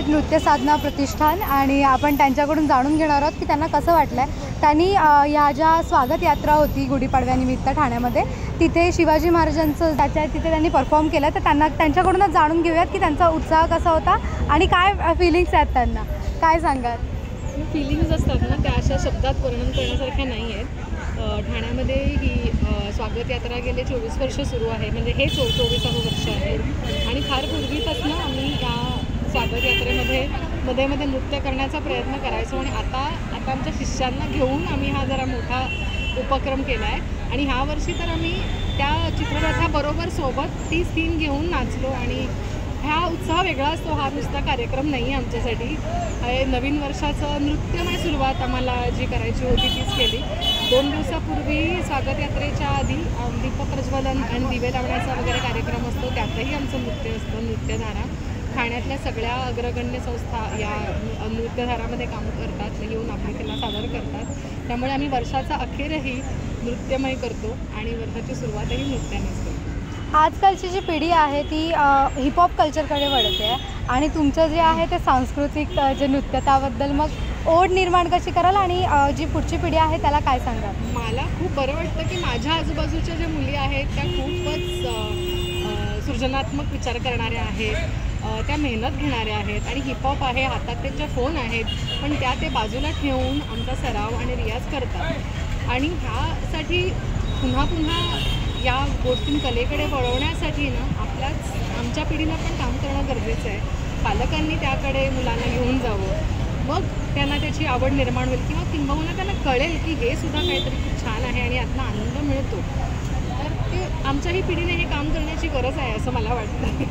सामाजिक नृत्य साधना प्रतिष्ठान आणि आपण त्यांच्याकडून जाणून घेणार आहोत की त्यांना कसं वाटलं आहे. त्यांनी ह्या ज्या स्वागत यात्रा होती गुढीपाडव्यानिमित्त ठाण्यामध्ये, तिथे शिवाजी महाराजांचं तिथे त्यांनी परफॉर्म केलं, तर त्यांच्याकडूनच जाणून घेऊयात की त्यांचा उत्साह कसा होता आणि काय फिलिंग्स आहेत त्यांना. काय सांगाल? फिलिंग्स असतात ना, त्या अशा शब्दात वर्णन करण्यासारख्या नाही आहेत. ठाण्यामध्ये ही स्वागत यात्रा गेले 24 वर्ष सुरू आहे, म्हणजे हे 24वावं वर्ष आहे. आणि फार पूर्वीपासून आम्ही या स्वागत यात्रेमध्ये मध्ये नृत्य करण्याचा प्रयत्न करायचो आणि आता आमच्या शिष्यांना घेऊन आम्ही हा जरा मोठा उपक्रम केला आहे. आणि ह्या वर्षी तर आम्ही त्या चित्ररथाबरोबर सोबत 30 थीम घेऊन नाचलो आणि हा उत्साह वेगळा असतो. हा नुसता कार्यक्रम नाही आहे आमच्यासाठी. नवीन वर्षाचं नृत्यमय सुरुवात आम्हाला जी करायची होती तीच केली. 2 दिवसापूर्वी स्वागत यात्रेच्या आधी दीपक प्रज्वलन आणि दिवे लावण्याचा वगैरे कार्यक्रम असतो, त्यातही आमचं नृत्य असतं. नृत्यधारा ठाण्यातल्या सगळ्या अग्रगण्य संस्था या नृत्यधारामध्ये काम करतात, येऊन आपली कला सादर करतात. त्यामुळे आम्ही वर्षाचा अखेरही नृत्यमय करतो आणि वर्षाची सुरुवातही नृत्यानेच करतो. आजकालची जी पिढी आहे ती हिपहॉप कल्चरकडे वळते आणि तुमचं जे आहे ते सांस्कृतिक जे नृत्य त्याबद्दल मग ओढ निर्माण कशी कराल आणि जी पुढची पिढी आहे त्याला काय सांगाल? मला खूप बरं वाटतं की माझ्या आजूबाजूच्या ज्या मुली आहेत त्या खूपच सृजनात्मक विचार करणाऱ्या आहेत, त्या मेहनत घेणाऱ्या आहेत आणि हिपहॉप आहे, हातात त्यांच्या फोन आहेत, पण त्या ते बाजूला ठेवून आमचा सराव आणि रियाज करतात. आणि ह्यासाठी पुन्हा या गोष्टी कलेकडे वळवण्यासाठी ना आमच्या पिढीनं पण काम करणं गरजेचं आहे. पालकांनी त्याकडे मुलांना घेऊन जावं, मग त्यांना त्याची आवड निर्माण होईल किंवा किंबहुना त्यांना कळेल की हे सुद्धा काहीतरी खूप छान आहे आणि यातनं आनंद मिळतो. तर ते आमच्याही पिढीने हे काम करण्याची गरज आहे असं मला वाटतं.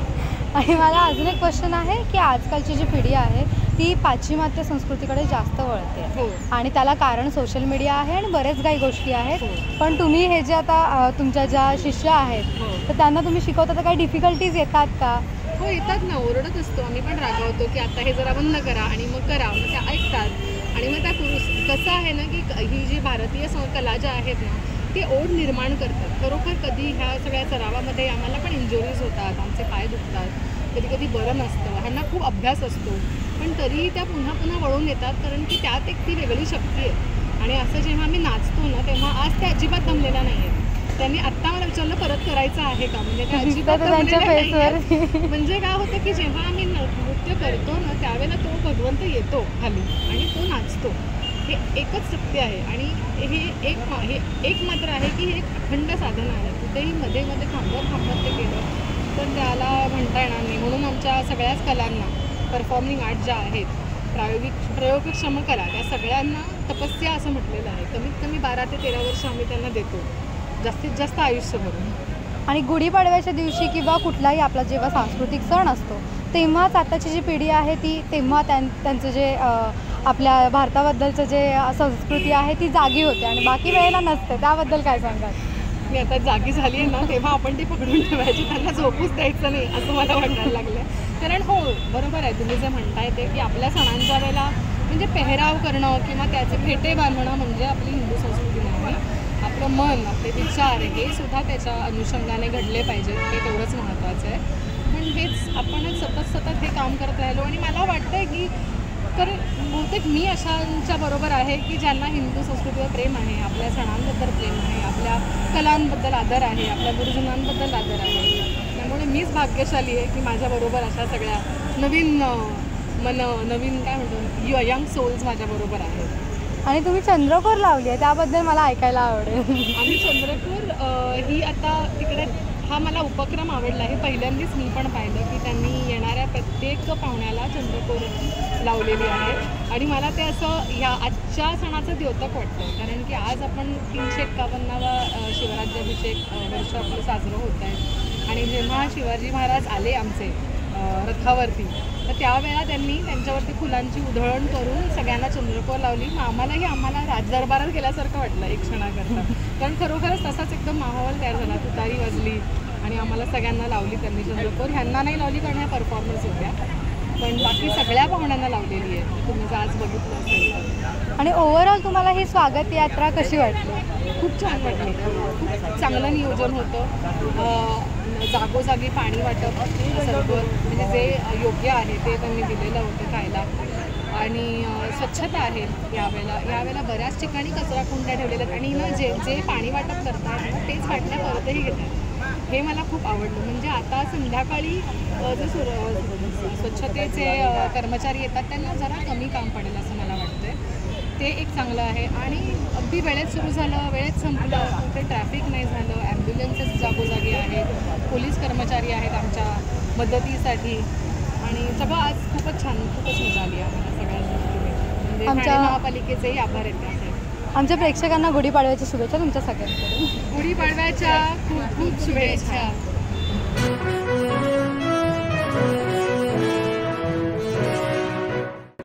आणि मला अजून एक क्वेश्चन आहे की आजकालची जी पिढी आहे ती पाश्चिमात्य संस्कृतीकडे जास्त वळते. हो. आणि त्याला कारण सोशल मीडिया आहे आणि बरेच काही गोष्टी आहेत. हो. पण तुम्ही हे जे आता तुमच्या ज्या शिष्य आहेत हो. तर त्यांना तुम्ही शिकवता तर काही डिफिकल्टीज येतात का? हो, येतात ना. ओरडत असतो आम्ही पण, रागावतो की आता हे जरा बंद करा आणि मग करा. मग त्या ऐकतात आणि मग त्या कसं आहे ना की ही जी भारतीय कला ज्या आहेत ना ते ओढ निर्माण करतात. खरोखर कधी ह्या सगळ्या सरावामध्ये आम्हाला पण इंजुरीज होतात, आमचे पाय दुखतात, कधी बरं नसतं, ह्यांना खूप अभ्यास असतो, पण तरीही त्या पुन्हा वळून येतात कारण की त्यात एक ती वेगळी शक्ती आहे. आणि असं जेव्हा आम्ही नाचतो ना तेव्हा आज त्या अजिबात दमलेल्या नाही आहेत. त्यांनी आत्ता मला विचारलं परत करायचं आहे का, म्हणजे त्या अजिबात दमलेल्या नाही. म्हणजे काय होतं की जेव्हा आम्ही नृत्य करतो ना त्यावेळेला तो भगवंत येतो खाली आणि तो नाचतो. हे एकच सत्य आहे आणि हे एक मात्र आहे की हे एक अखंड साधन आहे. कुठेही मध्ये थांबत ते गेलं तर त्याला म्हणता येणार नाही. म्हणून आमच्या सगळ्याच कलांना, परफॉर्मिंग आर्ट ज्या आहेत, प्रयोगक्षम कला, त्या सगळ्यांना तपस्या असं म्हटलेलं आहे. कमीत कमी 12 ते 13 वर्ष आम्ही त्यांना देतो, जास्तीत जास्त आयुष्य भरून. आणि गुढीपाडव्याच्या दिवशी किंवा कुठलाही आपला जेव्हा सांस्कृतिक सण असतो तेव्हाच आताची जी पिढी आहे ती तेव्हा त्यांचं जे आपल्या भारताबद्दलचं जे संस्कृती आहे ती जागी होते आणि बाकी वेळेला नसते. त्याबद्दल काय सांगाल? मी आता जागी झाली आहे ना तेव्हा आपण ती पकडून ठेवायची, त्यांना झोपूच द्यायचं नाही असं मला वाटायला लागलं. कारण हो, बरोबर आहे तुम्ही जे म्हणताय ते की आपल्या सणांच्या वेळेला म्हणजे पेहराव करणं किंवा त्याचे फेटे बांधणं म्हणजे आपली हिंदू संस्कृती नाही. आपलं मन, आपले विचार हे सुद्धा त्याच्या अनुषंगाने घडले पाहिजेत, हे तेवढंच महत्त्वाचं आहे. पण हेच आपणच सतत हे काम करत राहिलो आणि मला वाटतं की कारण बहुतेक मी अशांच्या बरोबर आहे की ज्यांना हिंदू संस्कृतीवर प्रेम आहे, आपल्या सणांबद्दल प्रेम आहे, आपल्या कलांबद्दल आदर आहे, आपल्या गुरुजनांबद्दल आदर आहे. त्यामुळे मीच भाग्यशाली आहे की माझ्याबरोबर अशा सगळ्या नवीन काय म्हणतो यंग सोल्स माझ्याबरोबर आहेत. आणि तुम्ही चंद्रकोर लावली आहे त्याबद्दल मला ऐकायला आवडेल. आम्ही चंद्रकोर ही आता तिकडे हा मला उपक्रम आवडला आहे. पहिल्यांदाच मी पण पाहिलं की त्यांनी येणाऱ्या प्रत्येक पाहुण्याला चंद्रकोर लावलेली आहे आणि मला ते असं ह्या आजच्या सणाचं द्योतक वाटतं. कारण की आज आपण 351वा शिवराज्याभिषेक वर्ष आपलं साजरं होत आहे आणि जेव्हा शिवाजी महाराज आले आमचे रथावरती तर त्यावेळेला त्यांनी त्यांच्यावरती फुलांची उधळण करून सगळ्यांना चंद्रकोर लावली. आम्हाला राजदरबारात गेल्यासारखं वाटलं एक क्षणाकरता, कारण खरोखरच तसाच एकदम माहोल तयार झाला. तुतारी वाजली आणि आम्हाला सगळ्यांना लावली त्यांनी चंद्रकोर. ह्यांना नाही लावली कारण ह्या परफॉर्मन्स होत्या, पण बाकी सगळ्या पाहुण्यांना लावलेली आहे. तुम्ही आज बघितलं असेल. आणि ओव्हरऑल तुम्हाला ही स्वागत यात्रा कशी वाटली? खूप छान वाटली. खूप चांगलं नियोजन होतं. जागोजागी पाणी वाटप सरबत म्हणजे जे योग्य आहे ते त्यांनी दिलेलं होतं खायला. आणि स्वच्छता आहे यावेळेला बऱ्याच ठिकाणी कचरा कुंड्या ठेवलेल्या आहेत आणि ना जे पाणी वाटप करतात ना तेच वाटण्या परतही घेतात. हे मला खूप आवडलं. म्हणजे आता संध्याकाळी जे स्वच्छतेचे कर्मचारी येतात त्यांना जरा कमी काम पडेल असं मला वाटतं. ते एक चांगलं आहे. आणि अगदी वेळेत सुरू झालं, वेळेत संपलं, कुठे ट्रॅफिक नाही झालं, ॲम्ब्युलन्सेस जागोजागी आहेत, पोलीस कर्मचारी आहेत आमच्या मदतीसाठी आणि सगळं आज खूपच छान, खूपच मजा आली आम्हाला सगळ्यांना. म्हणजे ठाणे महापालिकेचेही आभार आहेत त्यासाठी. आमच्या प्रेक्षकांना गुढीपाडव्याच्या शुभेच्छा तुमच्या सगळ्यांकडून. गुढीपाडव्याच्या खूप खूप शुभेच्छा.